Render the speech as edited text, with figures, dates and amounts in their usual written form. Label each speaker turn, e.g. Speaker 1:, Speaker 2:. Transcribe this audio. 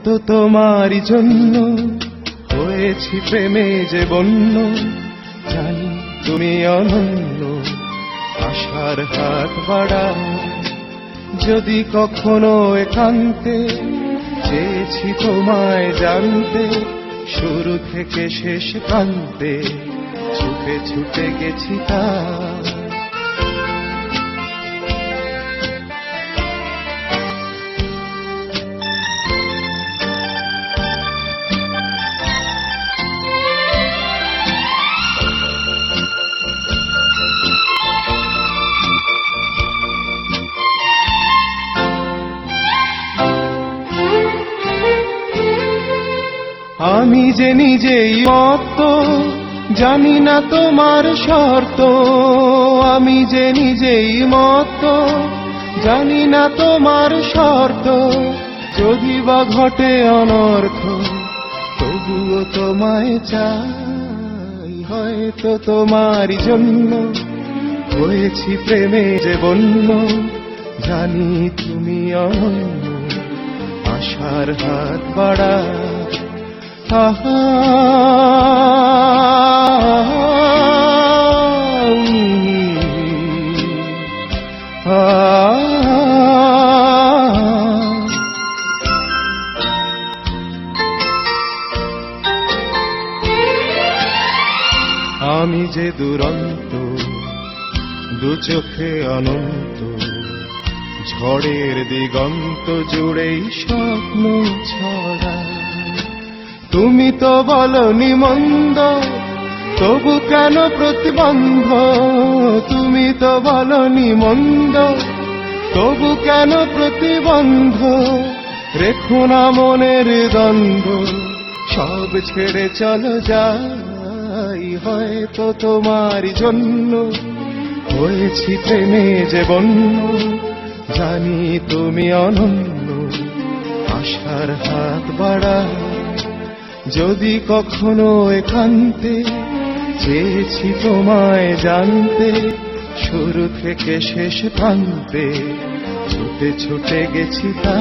Speaker 1: তো তোমারই জন্য হয়েছি প্রেমে যে বন্য, জানি তুমি অনন্য, আশার হাত বাড়াও। যদি কখনো একান্তে চেয়েছি তোমায় জানতে, শুরু থেকে শেষ প্রান্তে ছুটে ছুটে গেছি তা। আমি যে নিজেই মত্ত, জানি না তোমার শর্ত। আমি যে নিজেই মত্ত, জানি না তোমার শর্ত। যদি বা ঘটে অনর্থ, তবুও তোমায় চাই। হয়তো তোমারই জন্য হয়েছি প্রেমে যে বন্য, জানি তুমি অনন্য, আশার হাত বাড়াও। আহা আমি যে দুরন্ত, দু চোখে অনন্ত, ঝড়ের দিগন্ত জুড়েই স্বপ্ন ছড়া। তুমি তো বলনি মন্দ, তবু কেন প্রতিবন্ধ? তুমি তো বলনি মন্দ, তবু কেন প্রতিবন্ধ? রেখো না মনের দ্বন্দ্ব, সব ছেড়ে চলো যাই। হয়তো তোমারই জন্য হয়েছি প্রেমে যে বন্য, জানি তুমি অনন্য, আশার হাত বাড়াও। যদি কখনো একান্তে চেয়েছি তোমায় জানতে, শুরু থেকে শেষ প্রান্তে ছুটে ছুটে গেছি তা।